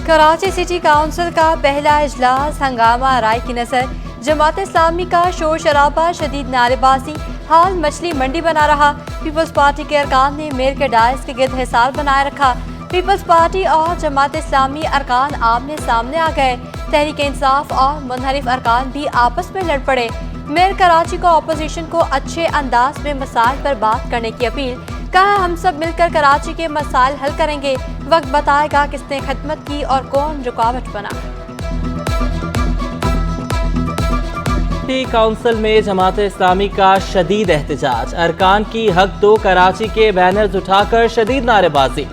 Karachi city council का पहला इजलास हंगामा राय की नजर। जमात इस्लामी का शोर शराबा, शदीद नारेबाजी, हाल मछली मंडी बना रहा। पीपल्स पार्टी के अरकान ने मेयर के डायस के गिर्द हिसार बनाए रखा। पीपल्स पार्टी और जमात इस्लामी अरकान आमने सामने आ गए। तहरीक इंसाफ और मुनहरिफ अरकान भी आपस में लड़ पड़े। मेयर कराची को अपोजिशन को अच्छे अंदाज में मसाइल पर बात करने की अपील। कहा, हम सब मिलकर कराची के मसाइल हल करेंगे। वक्त बताएगा किसने खिदमत की और कौन रुकावट बना। सिटी काउंसिल में जमात इस्लामी का शदीद एहतजाज। अरकान की हक दो कराची के बैनर्स उठाकर शदीद नारेबाजी।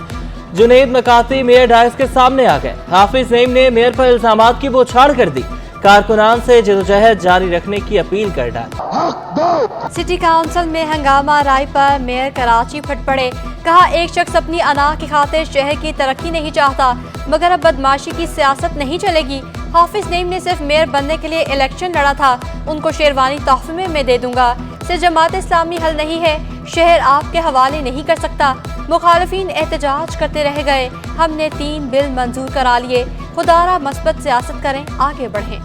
जुनेद मकाती मेयर डायस के सामने आ गए। हाफिज नईम ने मेयर पर इल्जामात की बौछार कर दी। कारकुनान से जदोजहद जारी रखने की अपील कर डाली। सिटी काउंसिल में हंगामा राय पर मेयर कराची फट पड़े। कहा, एक शख्स अपनी अना की खातिर शहर की तरक्की नहीं चाहता, मगर अब बदमाशी की सियासत नहीं चलेगी। हाफिज नईम ने सिर्फ मेयर बनने के लिए इलेक्शन लड़ा था, उनको शेरवानी तोहफे में दे दूंगा। से जमात इस्लामी हल नहीं है, शहर आपके हवाले नहीं कर सकता। मुखालिफिन एहतजाज करते रह गए। हमने 3 बिल मंजूर करा लिए। खुदारा मस्बत सियासत करें, आगे बढ़ें।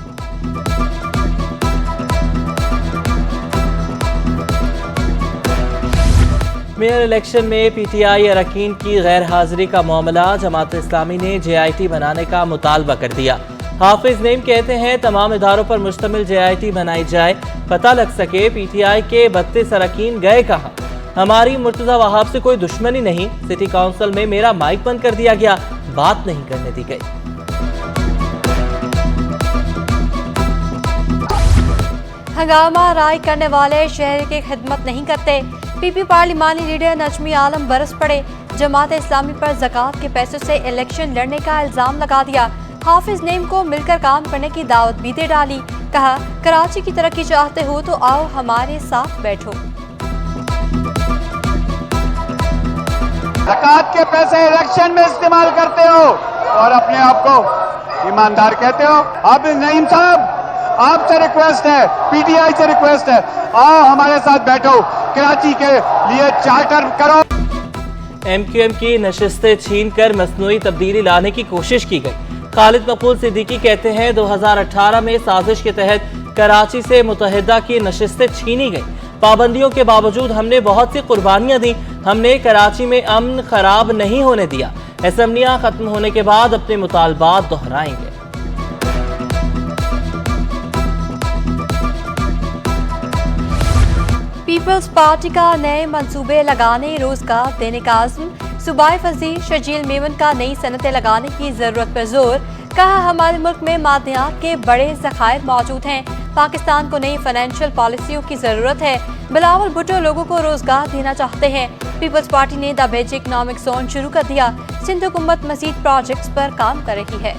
मेयर इलेक्शन में पीटीआई अरकान की गैर हाजिरी का मामला। जमात इस्लामी ने जेआईटी बनाने का मुतालबा कर दिया। हाफिज नईम कहते हैं तमाम इदारों पर मुश्तमिल जेआईटी बनाई जाए, पता लग सके पीटीआई के 32 अरकान गए कहाँ। हमारी मुर्तजा वहाब से कोई दुश्मनी नहीं। सिटी काउंसिल में मेरा माइक बंद कर दिया गया, बात नहीं करने दी गई। हंगामा राय करने वाले शहर की खिदमत नहीं करते। पीपी पार्लिमानी लीडर नजमी आलम बरस पड़े। जमात इस्लामी पर ज़कात के पैसों से इलेक्शन लड़ने का इल्जाम लगा दिया। हाफिज नईम को मिलकर काम करने की दावत भी दे डाली। कहा, कराची की तरक्की चाहते हो तो आओ हमारे साथ बैठो। ज़कात के पैसे इलेक्शन में इस्तेमाल करते हो और अपने आप को ईमानदार कहते हो। हाफिज नईम साहब, आपसे रिक्वेस्ट है, पीटीआई से रिक्वेस्ट है, आओ हमारे साथ बैठो, कराची के लिए चार्टर करो। एमक्यूएम की नशिस्तें छीन कर मसनूई तब्दीली लाने की कोशिश की गई। खालिद मकबूल सिद्दीकी कहते हैं 2018 में साजिश के तहत कराची से मुत्तहिदा की नशिस्तें छीनी गई। पाबंदियों के बावजूद हमने बहुत सी कुर्बानियां दी। हमने कराची में अमन खराब नहीं होने दिया। असम्बलियां खत्म होने के बाद अपने मुतालबात दोहराएंगे। पीपल्स पार्टी का नए मंसूबे लगाने, रोजगार देने का आज़म। सूबाई वज़ीर शर्जील मेमन का नई सनतें लगाने की जरूरत पर जोर। कहा, हमारे मुल्क में मादनियात के बड़े ज़खायर मौजूद हैं। पाकिस्तान को नई फाइनेंशियल पॉलिसियों की जरूरत है। बिलावल भुट्टो लोगों को रोजगार देना चाहते हैं। पीपल्स पार्टी ने द बेज इकनॉमिक जोन शुरू कर दिया। सिंध हुकूमत मजीद प्रोजेक्ट्स पर काम कर रही है।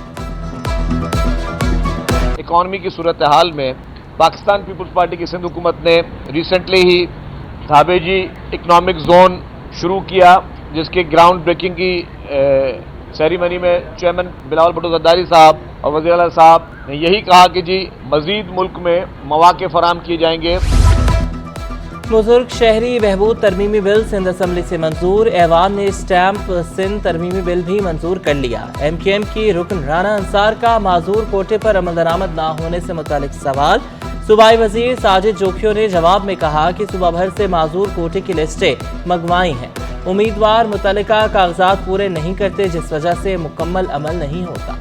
इकॉनमी की सूरत हाल में पाकिस्तान पीपल्स पार्टी की सिंध हुकूमत ने रिसेंटली ही धाबेजी इकनॉमिक जोन शुरू किया, जिसके ग्राउंड ब्रेकिंग की सेरेमनी में चेयरमैन बिलावल भुट्टो ज़रदारी साहब और वज़ीर आला साहब ने यही कहा कि जी मजीद मुल्क में मौके फराहम किए जाएंगे। बुजुर्ग शहरी बहबूद तरमीमी बिल सिंध असम्बली से मंजूर। ऐवान ने स्टैम्प सिंध तरमीमी बिल भी मंजूर कर लिया। एमक्यूएम की रुकन राना अंसार का माजूर कोटे पर अमल दरामद न होने से मुतालिक सवाल। सूबाई वजीर साजिद जोखियों ने जवाब में कहा कि सूबा भर से माजूर कोटे की लिस्टें मंगवाई हैं। उम्मीदवार मुतल्लिका कागजात पूरे नहीं करते, जिस वजह से मुकम्मल अमल नहीं होता।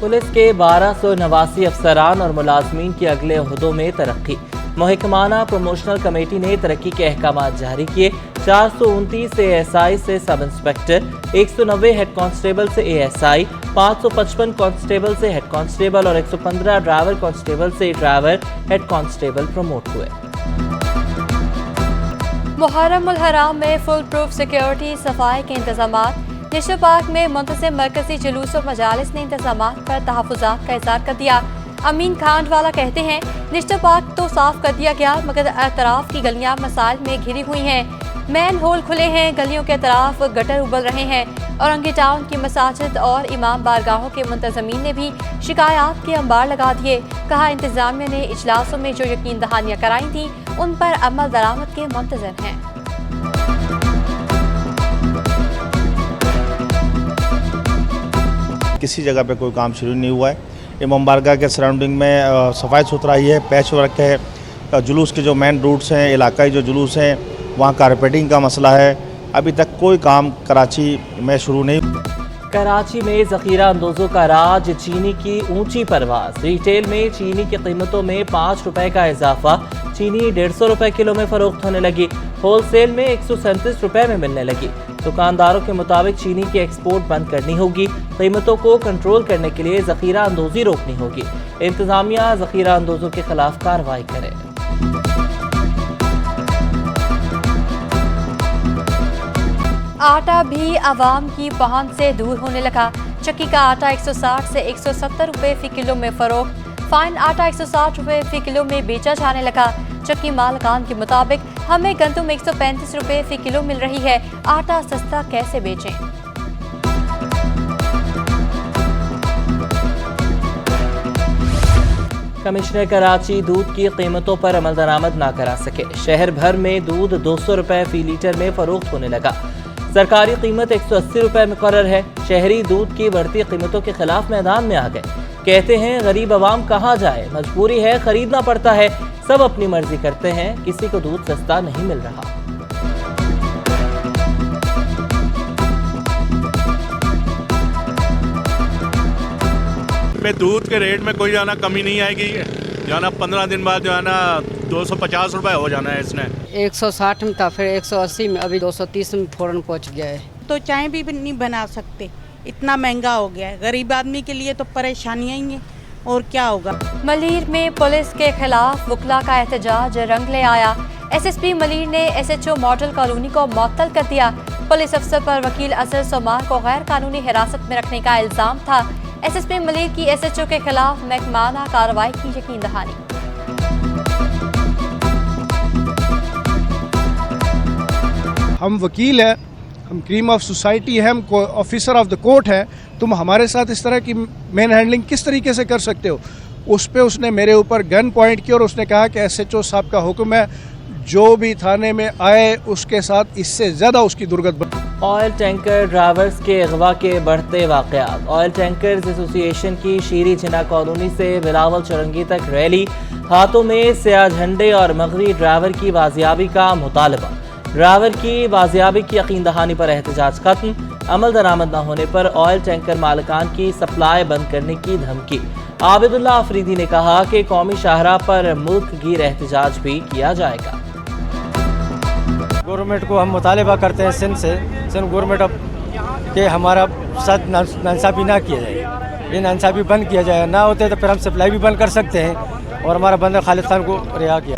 पुलिस के 1289 अफसरान और मुलाजमीन की अगले ओहदों में तरक्की। महकमाना प्रमोशनल कमेटी ने तरक्की के अहकाम जारी किए। 429 ASI से सब इंस्पेक्टर, 190 हेड कांस्टेबल से ASI, 555 कांस्टेबल से हेड कांस्टेबल और 115 ड्राइवर कांस्टेबल से ड्राइवर हेड कांस्टेबल प्रमोट हुए। मुहर्रम उल हराम में फुल प्रूफ सिक्योरिटी, सफाई के इंतजामात। निशो पार्क में मुंतज़िम मरकजी जुलूस और मजालिस ने इंतजामात पर तहफ़्फ़ुज़ात का इज़हार कर दिया। अमीन खांडवाला कहते हैं, निश्चो पार्क तो साफ कर दिया गया, मगर अतराफ की गलियां मसाइल में घिरी हुई हैं। मैन होल खुले हैं, गलियों के तरफ गटर उबल रहे हैं। औरंगी टाउन की मसाजिद और इमाम बारगाहों के मुंतज़मीन ने भी शिकायत के अंबार लगा दिए। कहा, इंतजामिया ने इजलासों में जो यकीन दहानियां कराई थी, उन पर अमल दरामद के मुंतज़र हैं। किसी जगह पे कोई काम शुरू नहीं हुआ है। इमाम बारगाह के सराउंडिंग में सफाई सुथराई है, पैच वर्क है, जुलूस के जो मेन रूट्स हैं, इलाकाई जो जुलूस हैं, वहाँ कारपेटिंग का मसला है। अभी तक कोई काम कराची में शुरू नहीं। कराची में ज़ख़ीरा अंदोज़ों का राज, चीनी की ऊंची परवाज़। रिटेल में चीनी की कीमतों में 5 रुपए का इजाफा, चीनी 150 रुपए किलो में फ़रोख्त होने लगी। होलसेल में 137 रुपए में मिलने लगी। दुकानदारों के मुताबिक चीनी की एक्सपोर्ट बंद करनी होगी। कीमतों को कंट्रोल करने के लिए ज़ख़ीरा अंदोज़ी रोकनी होगी। इंतज़ामिया ज़ख़ीरा अंदोज़ों के खिलाफ कार्रवाई करे। आटा भी आवाम की पहुंच से दूर होने लगा। चक्की का आटा 160 से 170 रुपए फी किलो में फरोख्त। फाइन आटा 160 रुपए फी किलो में बेचा जाने लगा। चक्की मालकान के मुताबिक हमें गंदम 135 रुपए फी किलो मिल रही है, आटा सस्ता कैसे बेचें। कमिश्नर कराची दूध की कीमतों पर अमल दरामद ना करा सके। शहर भर में दूध 200 रुपए फी लीटर में फरोख्त होने लगा। सरकारी कीमत 180 रुपए मुकर्रर है। शहरी दूध की बढ़ती कीमतों के खिलाफ मैदान में आ गए। कहते हैं गरीब आवाम कहाँ जाए, मजबूरी है, खरीदना पड़ता है। सब अपनी मर्जी करते हैं, किसी को दूध सस्ता नहीं मिल रहा। पे दूध के रेट में कोई जाना कमी नहीं आएगी। जाना 15 दिन बाद जो है ना 250 रुपए हो जाना है इसने। 160 में था, फिर 180 में, अभी 230 में फ़ौरन पहुंच गया है। तो चाय भी नहीं बना सकते, इतना महंगा हो गया है। गरीब आदमी के लिए तो परेशानियां ही हैं, और क्या होगा। मलीर में पुलिस के खिलाफ वकला का एहतजाज रंग ले आया। SSP मलीर ने SHO मॉडल कॉलोनी को मुअत्तल कर दिया। पुलिस अफसर पर वकील असर सोमार को गैर कानूनी हिरासत में रखने का इल्जाम था। SSP मलीर की SHO के खिलाफ महकमाना कार्रवाई की यकीन दहानी। हम वकील हैं, हम क्रीम ऑफ सोसाइटी हैं, हम ऑफिसर ऑफ द कोर्ट हैं। तुम हमारे साथ इस तरह की मैन हैंडलिंग किस तरीके से कर सकते हो। उस पे उसने मेरे ऊपर गन पॉइंट किया और उसने कहा कि SHO साहब का हुक्म है, जो भी थाने में आए उसके साथ इससे ज़्यादा उसकी दुर्गत। ऑयल टैंकर ड्राइवर्स के अगवा के बढ़ते वाक़यात। ऑयल टैंकर्स एसोसिएशन की शीरी जिना कॉलोनी से बिलावल चौरंगी तक रैली, हाथों में स्याह झंडे और मगरी ड्राइवर की बाजियाबी का मुतालबा। ड्राइवर की बाजियाबी की यकीन दहानी पर एहतजाज खत्म। अमल दरामद न होने पर ऑयल टैंकर मालिकान की सप्लाई बंद करने की धमकी। आबिदुल्लाह अफरीदी ने कहा कि कौमी शाहराह पर मुल्क गिर एहतजाज भी किया जाएगा। गवर्नमेंट को हम मुतालबा करते हैं सिंध गवर्नमेंट अब कि हमारा साथ नाइंसाफ़ी ना किया जाए, ये नाइंसाफ़ी बंद किया जाए। ना होते तो फिर हम सप्लाई भी बंद कर सकते हैं और हमारा बंदर खालिद खान को रिहा किया।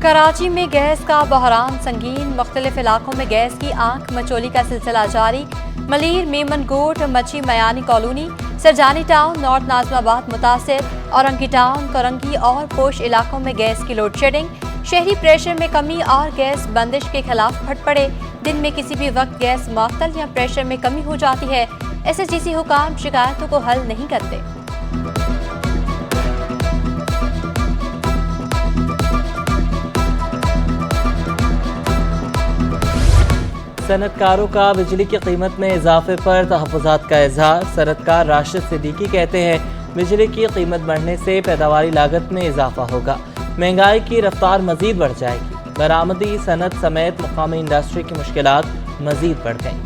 कराची में गैस का बहरान संगीन। मुख्तलिफ इलाकों में गैस की आंख मचोली का सिलसिला जारी। मलीर, मेमन गोट, मची Mayani colony, Sarjani town, north Najmabad मुतासिर, औरंगी टाउन, करंगी और पोश इलाकों में गैस की लोड शेडिंग। शहरी प्रेशर में कमी और गैस बंदिश के खिलाफ फट पड़े। दिन में किसी भी वक्त गैस मुअत्तल या प्रेशर में कमी हो जाती है। SHGC हुकाम शिकायतों को हल नहीं करते। सनतकारों का बिजली की कीमत में इजाफे पर तहफ़्फ़ुज़ात का इजहार। सनतकार राशिद सिद्दीकी कहते हैं बिजली की कीमत बढ़ने से पैदावारी लागत में इजाफा होगा, महंगाई की रफ्तार मजीद बढ़ जाएगी। बरामदी सनत समेत मुकामी इंडस्ट्री की मुश्किलात मजीद बढ़ गईं।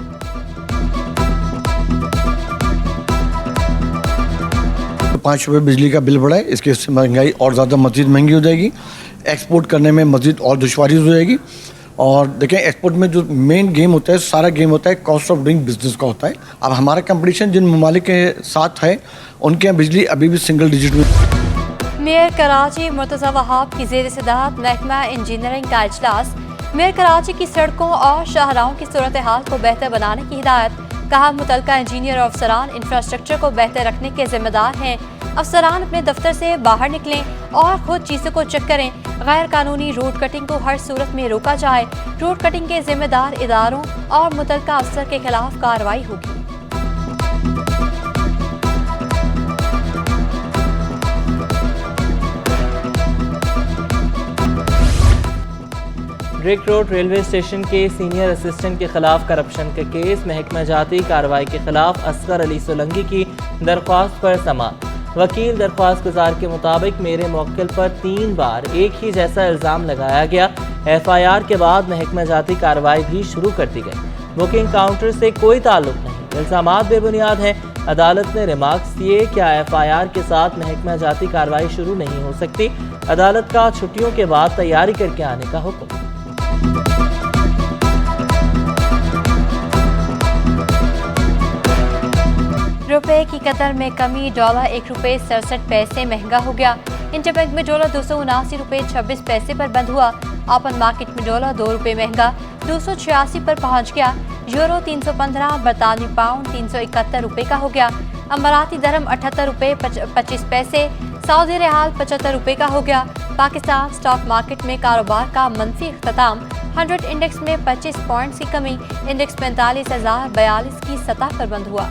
5 रुपये बिजली का बिल बढ़ा है, इसके से महंगाई और ज़्यादा मजीद महंगी हो जाएगी। एक्सपोर्ट करने में मजीद और दुश्वारी हो जाएगी। और देखें, एक्सपोर्ट में जो मेन गेम होता है, सारा गेम होता है कॉस्ट ऑफ डूइंग बिजनेस का होता है। अब हमारा कंपटीशन जिन ममालिक के साथ है, उनके यहाँ बिजली अभी भी सिंगल डिजिट में। मेयर कराची मुर्तज़ा वहाब की ज़ेर सदारत महकमा इंजीनियरिंग का इजलास। मेयर कराची की सड़कों और शाहराहों की सूरत हाल को बेहतर बनाने की हिदायत। कहा मुतल्लिका इंजीनियर और अफसरान इंफ्रास्ट्रक्चर को बेहतर रखने के जिम्मेदार हैं। अफसरान अपने दफ्तर से बाहर निकलें और खुद चीज़ों को चेक करें। गैर कानूनी रोड कटिंग को हर सूरत में रोका जाए। रोड कटिंग के जिम्मेदार इदारों और मुतल्लिका अफसर के खिलाफ कार्रवाई होगी। ब्रिक रोड रेलवे स्टेशन के सीनियर असिस्टेंट के खिलाफ करप्शन के केस, महकमा जाती कार्रवाई के खिलाफ असगर अली सोलंकी की दरख्वास्त पर समाअत। वकील दरख्वास्त गुजार के मुताबिक मेरे मुवक्किल पर 3 बार एक ही जैसा इल्ज़ाम लगाया गया। FIR के बाद महकमा जाती कार्रवाई भी शुरू कर दी गई। बुकिंग काउंटर से कोई ताल्लुक नहीं, इल्ज़ामात बेबुनियाद हैं। अदालत ने रिमार्क्स दिए, क्या FIR के साथ महकमा जाती कार्रवाई शुरू नहीं हो सकती? अदालत का छुट्टियों के बाद तैयारी करके आने का हुक्म। रुपए की कदर में कमी, डॉलर 1 रुपये 67 पैसे महंगा हो गया। इंटरबैंक में डॉलर 279 रुपये 26 पैसे पर बंद हुआ। ओपन मार्केट में डॉलर 2 रुपये महंगा 286 पर पहुंच गया। यूरो 315, बरतानवी पाउंड 371 रुपये का हो गया। अमाराती दरहम 78 रुपये 25 पैसे, सऊदी रियाल 75 रुपये का हो गया। पाकिस्तान स्टॉक मार्केट में कारोबार का मनफी इख्तिताम, 100 इंडेक्स में 25 पॉइंट्स की कमी, इंडेक्स 45,042 की सतह पर बंद हुआ।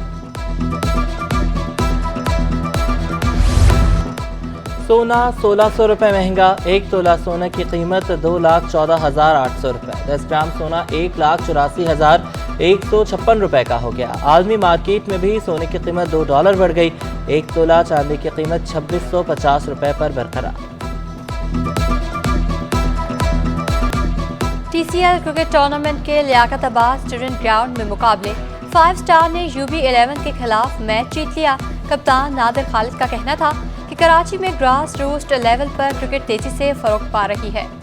सोना 1600 रुपये महंगा, 1 तोला सोना की कीमत 2,14,800 रुपये। 10 ग्राम सोना 1,84,156 रुपये का हो गया। आलमी मार्केट में भी सोने की कीमत $2 बढ़ गई। 1 तोला चांदी की कीमत 2650 रुपये पर बरकरार। TCL क्रिकेट टूर्नामेंट के लियाकताबाद स्टूडेंट ग्राउंड में मुकाबले 5 स्टार ने UB11 के खिलाफ मैच जीत लिया। कप्तान नादिर खालिद का कहना था कि कराची में ग्रास रूट लेवल पर क्रिकेट तेजी से फरोग पा रही है।